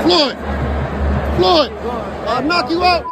Floyd! Floyd! I'll knock you out!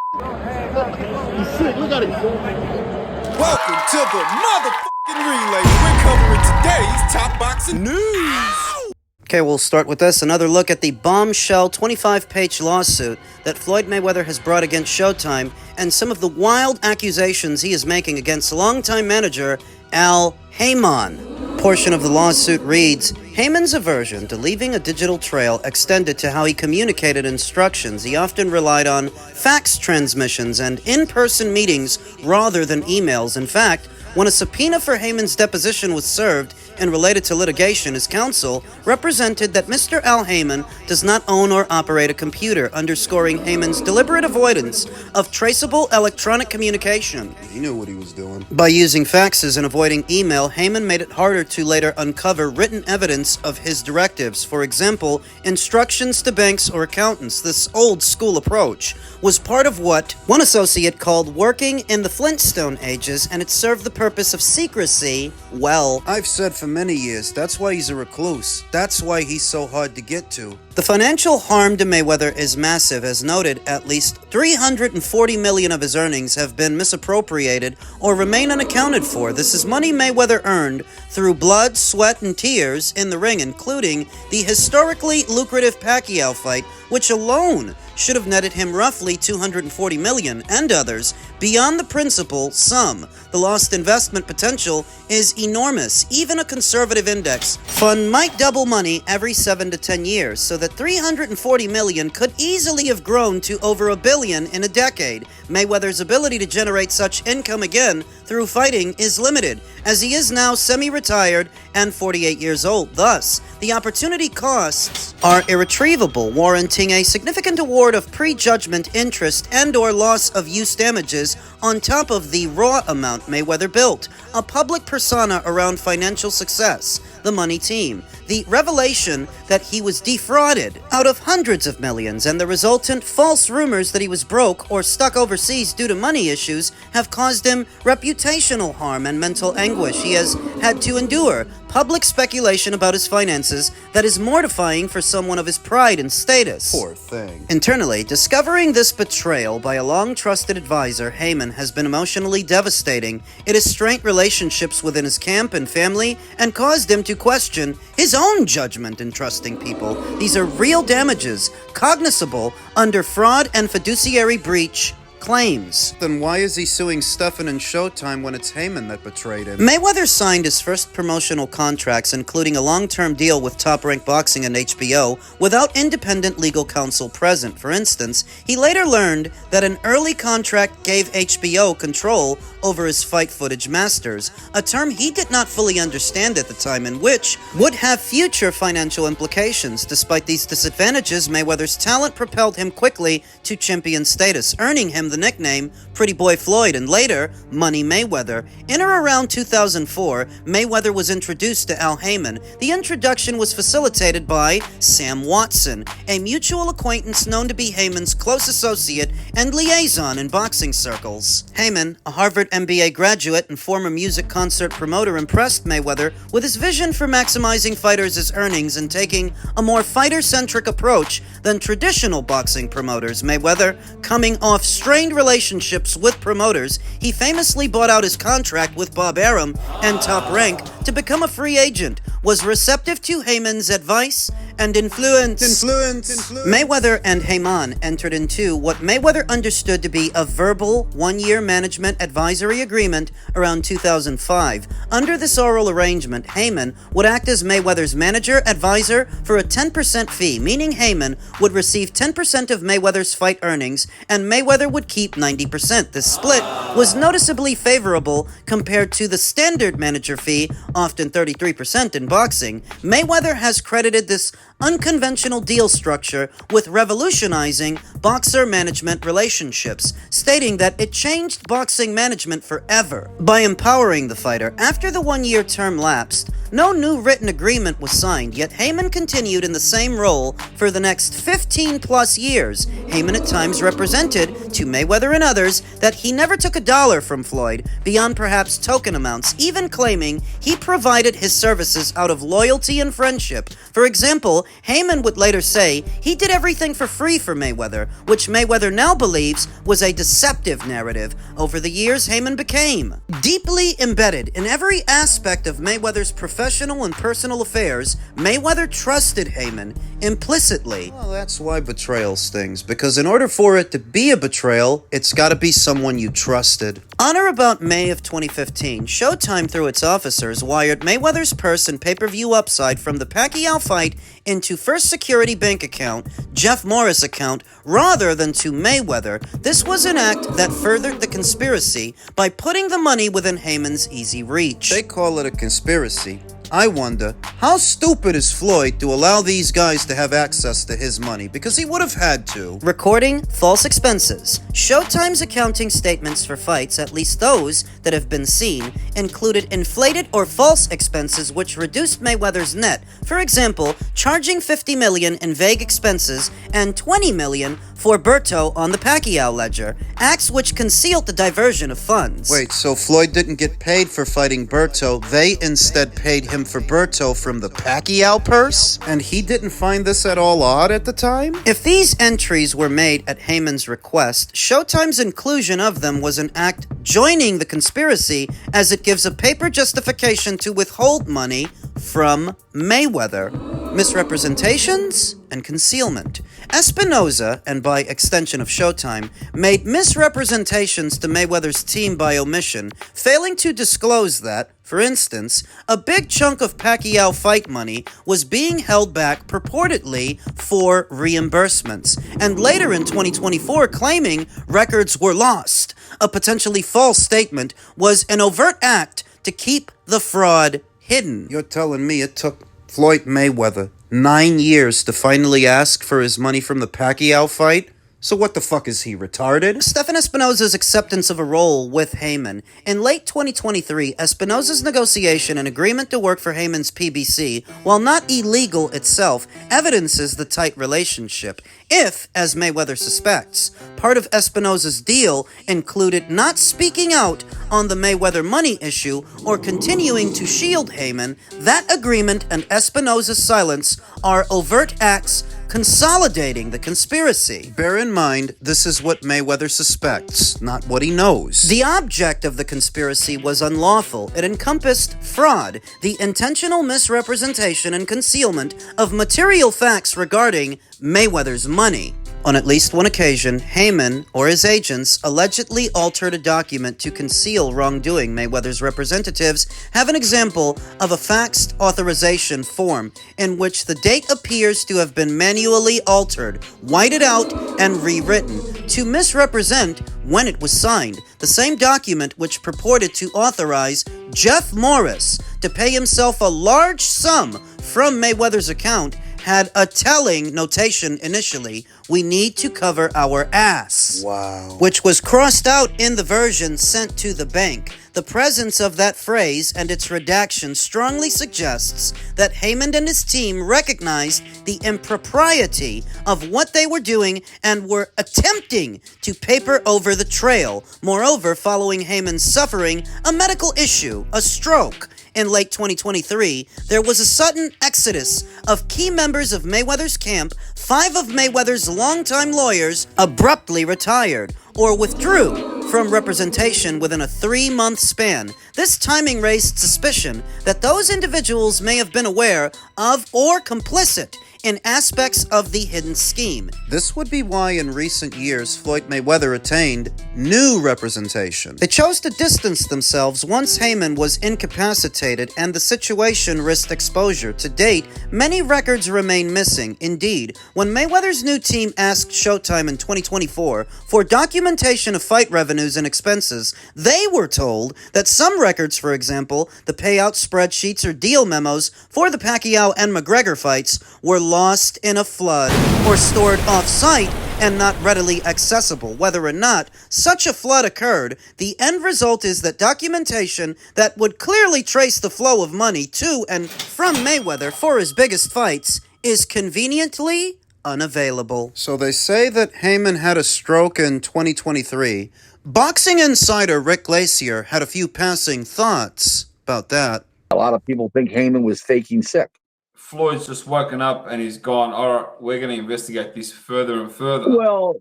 He's sick, look at him. Welcome to the motherfucking relay. We're covering today's top boxing news. Okay, we'll start with this. Another look at the bombshell 25-page lawsuit that Floyd Mayweather has brought against Showtime and some of the wild accusations he is making against longtime manager Haymon. Portion of the lawsuit reads, Haymon's aversion to leaving a digital trail extended to how he communicated instructions. He often relied on fax transmissions and in-person meetings rather than emails. In fact, when a subpoena for Haymon's deposition was served and related to litigation, his counsel represented that Mr. Haymon does not own or operate a computer, underscoring Haymon's deliberate avoidance of traceable electronic communication. He knew what he was doing. By using faxes and avoiding email, Haymon made it harder to later uncover written evidence of his directives. For example, instructions to banks or accountants. This old-school approach was part of what one associate called working in the Flintstone ages, and it served the purpose of secrecy well. I've said for many years, that's why he's a recluse. That's why he's so hard to get to. The financial harm to Mayweather is massive. As noted, at least $340 million of his earnings have been misappropriated or remain unaccounted for. This is money Mayweather earned through blood, sweat, and tears in the ring, including the historically lucrative Pacquiao fight, which alone should have netted him roughly $240 million, and others. Beyond the principal sum, the lost investment potential is enormous. Even a conservative index fund might double money every 7 to 10 years, so that $340 million could easily have grown to over $1 billion in a decade. Mayweather's ability to generate such income again through fighting is limited, as he is now semi-retired and 48 years old. Thus, the opportunity costs are irretrievable, warranting a significant award of prejudgment interest and/or loss of use damages on top of the raw amount Mayweather built. A public persona around financial success, the money team, the revelation that he was defrauded out of hundreds of millions, and the resultant false rumors that he was broke or stuck overseas due to money issues have caused him reputational harm and mental anguish. He has had to endure public speculation about his finances that is mortifying for someone of his pride and status. Poor thing. Internally, discovering this betrayal by a long-trusted advisor, Haymon, has been emotionally devastating. It has strained relationships within his camp and family and caused him to question his own judgment in trusting people. These are real damages, cognizable under fraud and fiduciary breach claims. Then why is he suing Stephan and Showtime when it's Haymon that betrayed him? Mayweather signed his first promotional contracts, including a long-term deal with Top Rank Boxing and HBO, without independent legal counsel present. For instance, he later learned that an early contract gave HBO control over his fight footage masters, a term he did not fully understand at the time, and which would have future financial implications. Despite these disadvantages, Mayweather's talent propelled him quickly to champion status, earning him the nickname Pretty Boy Floyd and later Money Mayweather. In or around 2004, Mayweather was introduced to Haymon. The introduction was facilitated by Sam Watson, a mutual acquaintance known to be Haymon's close associate and liaison in boxing circles. Haymon, a Harvard MBA graduate and former music concert promoter, impressed Mayweather with his vision for maximizing fighters' earnings and taking a more fighter-centric approach than traditional boxing promoters. Mayweather, coming off strained relationships with promoters, he famously bought out his contract with Bob Arum and Top Rank to become a free agent, was receptive to Haymon's advice and influence. Mayweather and Haymon entered into what Mayweather understood to be a verbal one-year management advisory agreement around 2005. Under this oral arrangement, Haymon would act as Mayweather's manager advisor for a 10% fee, meaning Haymon would receive 10% of Mayweather's fight earnings and Mayweather would keep 90%. This split was noticeably favorable compared to the standard manager fee, often 33% in boxing. Mayweather has credited this unconventional deal structure with revolutionizing boxer management relationships, stating that it changed boxing management forever by empowering the fighter. After the one-year term lapsed, no new written agreement was signed, yet Haymon continued in the same role for the next 15-plus years. Haymon at times represented to Mayweather and others that he never took a dollar from Floyd beyond perhaps token amounts, even claiming he provided his services out of loyalty and friendship. For example, Haymon would later say he did everything for free for Mayweather, which Mayweather now believes was a deceptive narrative. Over the years, Haymon became deeply embedded in every aspect of Mayweather's professional and personal affairs. Mayweather trusted Haymon implicitly. Well, that's why betrayal stings, because in order for it to be a betrayal, it's got to be someone you trusted. On or about May of 2015, Showtime, through its officers, wired Mayweather's purse and pay-per-view upside from the Pacquiao fight into First Security bank account, Jeff Morris account, rather than to Mayweather. This was an act that furthered the conspiracy by putting the money within Haymon's easy reach. They call it a conspiracy. I wonder, how stupid is Floyd to allow these guys to have access to his money? Because he would have had to. Recording false expenses. Showtime's accounting statements for fights, at least those that have been seen, included inflated or false expenses which reduced Mayweather's net. For example, charging $50 million in vague expenses and $20 million for Berto on the Pacquiao ledger, acts which concealed the diversion of funds. Wait, so Floyd didn't get paid for fighting Berto, they instead paid him for Berto from the Pacquiao purse? And he didn't find this at all odd at the time? If these entries were made at Haymon's request, Showtime's inclusion of them was an act joining the conspiracy, as it gives a paper justification to withhold money from Mayweather. Misrepresentations and concealment. Espinoza, and by extension of Showtime, made misrepresentations to Mayweather's team by omission, failing to disclose that, for instance, a big chunk of Pacquiao fight money was being held back purportedly for reimbursements, and later in 2024 claiming records were lost. A potentially false statement was an overt act to keep the fraud hidden. You're telling me it took Floyd Mayweather 9 years to finally ask for his money from the Pacquiao fight? So what the fuck is he, retarded? Stephen Espinoza's acceptance of a role with Haymon. In late 2023, Espinoza's negotiation and agreement to work for Haymon's PBC, while not illegal itself, evidences the tight relationship. If, as Mayweather suspects, part of Espinoza's deal included not speaking out on the Mayweather money issue or continuing to shield Haymon, that agreement and Espinoza's silence are overt acts consolidating the conspiracy. Bear in mind, this is what Mayweather suspects, not what he knows. The object of the conspiracy was unlawful. It encompassed fraud, the intentional misrepresentation and concealment of material facts regarding Mayweather's money. On at least one occasion, Haymon or his agents allegedly altered a document to conceal wrongdoing. Mayweather's representatives have an example of a faxed authorization form in which the date appears to have been manually altered, whited out, and rewritten to misrepresent when it was signed. The same document which purported to authorize Jeff Morris to pay himself a large sum from Mayweather's account had a telling notation initially: "We need to cover our ass." Wow. Which was crossed out in the version sent to the bank. The presence of that phrase and its redaction strongly suggests that Haymon and his team recognized the impropriety of what they were doing and were attempting to paper over the trail. Moreover, following Haymon's suffering a medical issue, a stroke, in late 2023, there was a sudden exodus of key members of Mayweather's camp. 5 of Mayweather's longtime lawyers abruptly retired or withdrew from representation within a 3-month span. This timing raised suspicion that those individuals may have been aware of or complicit in aspects of the hidden scheme. This would be why in recent years Floyd Mayweather attained new representation. They chose to distance themselves once Haymon was incapacitated and the situation risked exposure. To date, many records remain missing. Indeed, when Mayweather's new team asked Showtime in 2024 for documentation of fight revenues and expenses, they were told that some records, for example, the payout spreadsheets or deal memos for the Pacquiao and McGregor fights, were lost in a flood or stored off-site and not readily accessible. Whether or not such a flood occurred, the end result is that documentation that would clearly trace the flow of money to and from Mayweather for his biggest fights is conveniently unavailable. So they say that Haymon had a stroke in 2023. Boxing insider Rick Glacier had a few passing thoughts about that. A lot of people think Haymon was faking sick. Floyd's just woken up and he's gone, all right, we're going to investigate this further and further. Well,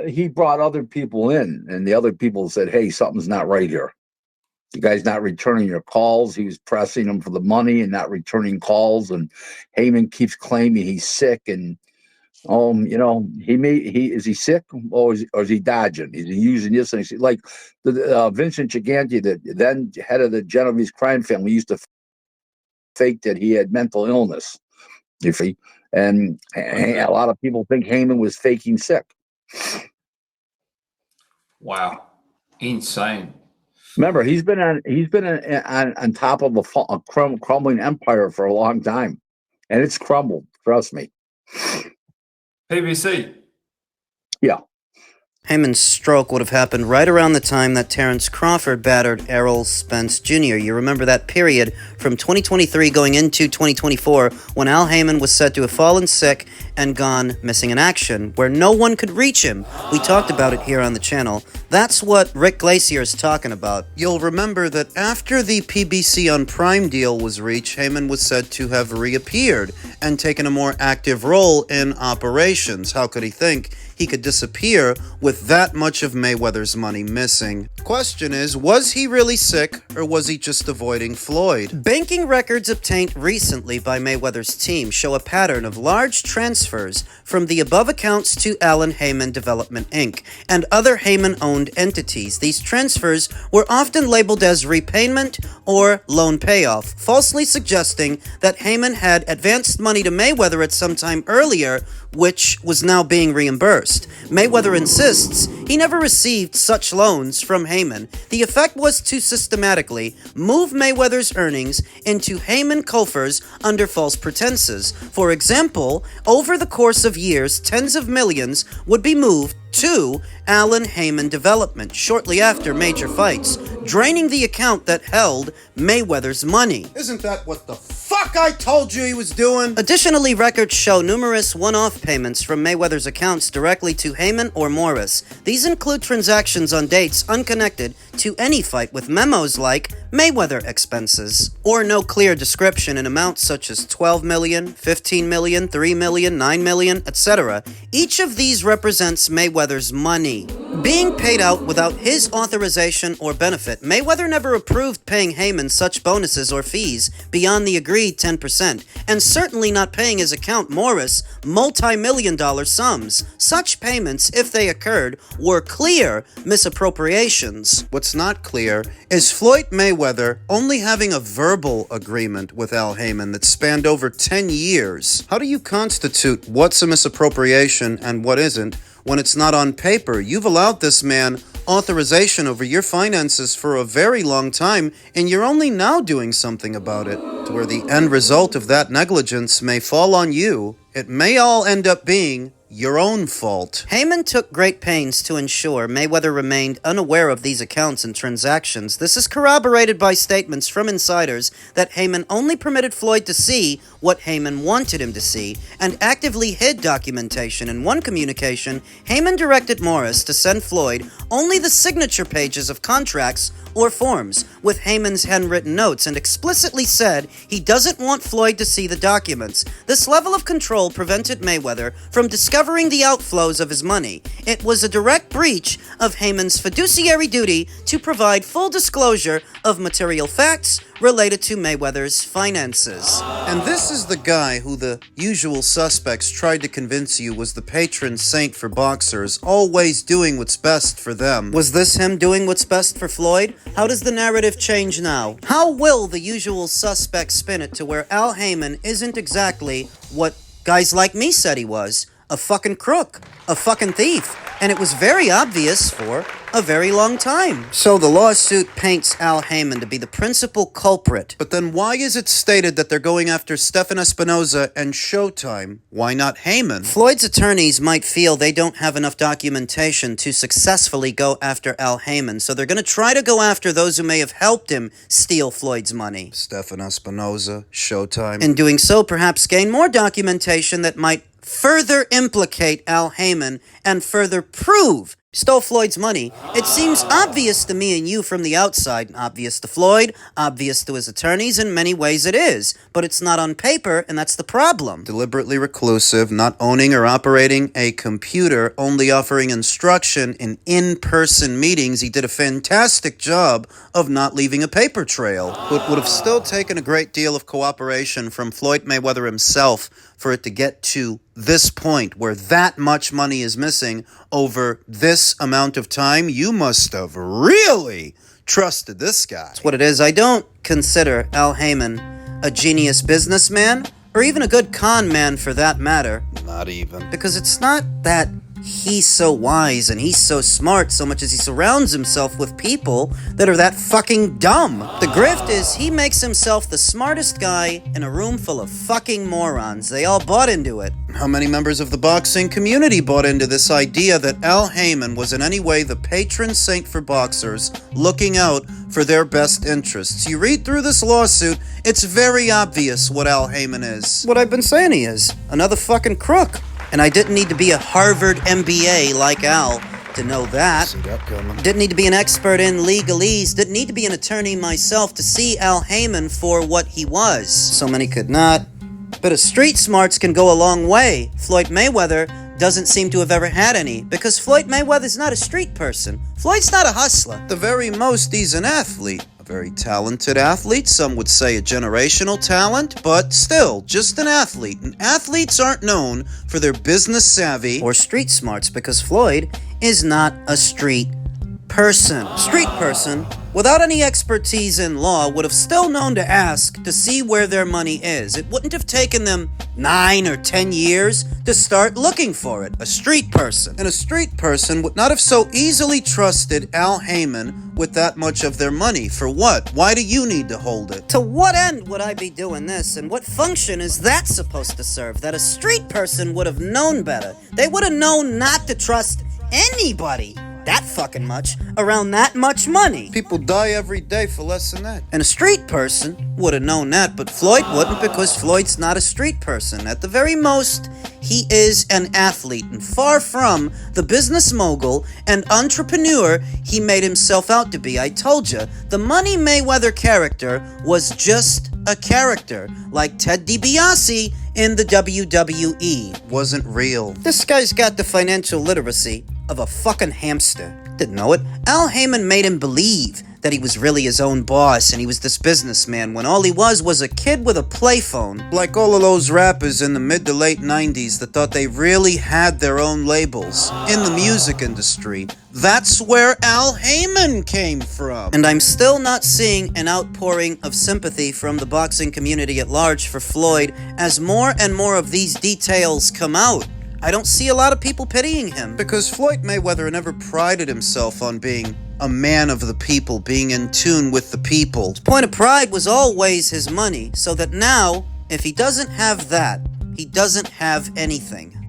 he brought other people in, and the other people said, hey, something's not right here. The guy's not returning your calls. He was pressing him for the money and not returning calls. And Haymon keeps claiming he's sick. And, is he sick or is he dodging? Is he using this? And like Vincent Gigante, the then head of the Genovese crime family, used to fake that he had mental illness. You see? And a lot of people think Haymon was faking sick. Wow. Insane. Remember, he's been on top of a crumbling empire for a long time, and it's crumbled. Trust me. PBC. Yeah. Haymon's stroke would have happened right around the time that Terrence Crawford battered Errol Spence Jr. You remember that period from 2023 going into 2024 when Al Haymon was said to have fallen sick and gone missing in action, where no one could reach him. We talked about it here on the channel. That's what Rick Glacier is talking about. You'll remember that after the PBC on Prime deal was reached, Haymon was said to have reappeared and taken a more active role in operations. How could he think he could disappear with that much of Mayweather's money missing? Question is, was he really sick or was he just avoiding Floyd? Banking records obtained recently by Mayweather's team show a pattern of large transfers from the above accounts to Allen Haymon Development Inc. and other Haymon-owned entities. These transfers were often labeled as repayment or loan payoff, falsely suggesting that Haymon had advanced money to Mayweather at some time earlier, which was now being reimbursed. Mayweather insists he never received such loans from Haymon. The effect was to systematically move Mayweather's earnings into Haymon coffers under false pretenses. For example, over the course of years, tens of millions would be moved to Allen Haymon Development shortly after major fights, draining the account that held Mayweather's money. Isn't that what the fuck I told you he was doing? Additionally, records show numerous one-off payments from Mayweather's accounts directly to Haymon or Morris. These include transactions on dates unconnected to any fight, with memos like Mayweather expenses, or no clear description in amounts such as 12 million, 15 million, 3 million, 9 million, etc. Each of these represents Mayweather's money being paid out without his authorization or benefit. Mayweather never approved paying Haymon such bonuses or fees beyond the agreed 10%, and certainly not paying his account Morris multi-million-dollar sums. Such payments, if they occurred, were clear misappropriations. What's not clear is Floyd Mayweather only having a verbal agreement with Al Haymon that spanned over 10 years. How do you constitute what's a misappropriation and what isn't when it's not on paper? You've allowed this man authorization over your finances for a very long time, and you're only now doing something about it, to where the end result of that negligence may fall on you. It may all end up being your own fault. Haymon took great pains to ensure Mayweather remained unaware of these accounts and transactions. This is corroborated by statements from insiders that Haymon only permitted Floyd to see what Haymon wanted him to see, and actively hid documentation. In one communication, Haymon directed Morris to send Floyd only the signature pages of contracts or forms with Haymon's handwritten notes, and explicitly said he doesn't want Floyd to see the documents. This level of control prevented Mayweather from discovering the outflows of his money. It was a direct breach of Haymon's fiduciary duty to provide full disclosure of material facts related to Mayweather's finances. And this is the guy who the usual suspects tried to convince you was the patron saint for boxers, always doing what's best for them. Was this him doing what's best for Floyd? How does the narrative change now? How will the usual suspects spin it to where Al Haymon isn't exactly what guys like me said he was? A fucking crook, a fucking thief, and it was very obvious for a very long time. So the lawsuit paints Al Haymon to be the principal culprit. But then why is it stated that they're going after Stephan Espinoza and Showtime? Why not Haymon? Floyd's attorneys might feel they don't have enough documentation to successfully go after Al Haymon, so they're going to try to go after those who may have helped him steal Floyd's money. Stephan Espinoza, Showtime. In doing so, perhaps gain more documentation that might further implicate Al Haymon and further prove he stole Floyd's money, it seems obvious to me and you from the outside, obvious to Floyd, obvious to his attorneys, in many ways it is, but it's not on paper, and that's the problem. Deliberately reclusive, not owning or operating a computer, only offering instruction in in-person meetings, he did a fantastic job of not leaving a paper trail. But would have still taken a great deal of cooperation from Floyd Mayweather himself for it to get to this point where that much money is missing over this amount of time. You must have really trusted this guy. That's what it is. I don't consider Al Haymon a genius businessman or even a good con man for that matter. Not even. Because it's not that he's so wise and he's so smart so much as he surrounds himself with people that are that fucking dumb. The grift is he makes himself the smartest guy in a room full of fucking morons. They all bought into it. How many members of the boxing community bought into this idea that Al Haymon was in any way the patron saint for boxers, looking out for their best interests? You read through this lawsuit, it's very obvious what Al Haymon is. What I've been saying he is. Another fucking crook. And I didn't need to be a Harvard MBA like Al to know that. Didn't need to be an expert in legalese. Didn't need to be an attorney myself to see Al Haymon for what he was. So many could not. But a street smarts can go a long way. Floyd Mayweather doesn't seem to have ever had any, because Floyd Mayweather's not a street person. Floyd's not a hustler. At the very most, he's an athlete. A very talented athlete. Some would say a generational talent, but still, just an athlete. And athletes aren't known for their business savvy or street smarts, because Floyd is not a street person. Street person, without any expertise in law, would have still known to ask to see where their money is. It wouldn't have taken them 9 or 10 years to start looking for it. A street person. And a street person would not have so easily trusted Al Haymon with that much of their money. For what? Why do you need to hold it? To what end would I be doing this, and what function is that supposed to serve? That a street person would have known better. They would have known not to trust anybody that fucking much around that much money. People die every day for less than that. And a street person would have known that, but Floyd wouldn't, because Floyd's not a street person. At the very most, he is an athlete, and far from the business mogul and entrepreneur he made himself out to be. I told you, the Money Mayweather character was just a character, like Ted DiBiase in the WWE. Wasn't real. This guy's got the financial literacy of a fucking hamster. Didn't know it. Al Haymon made him believe that he was really his own boss and he was this businessman when all he was a kid with a play phone. Like all of those rappers in the mid to late 90s that thought they really had their own labels in the music industry. That's where Al Haymon came from. And I'm still not seeing an outpouring of sympathy from the boxing community at large for Floyd as more and more of these details come out. I don't see a lot of people pitying him, because Floyd Mayweather never prided himself on being a man of the people, being in tune with the people. His point of pride was always his money, so that now, if he doesn't have that, he doesn't have anything.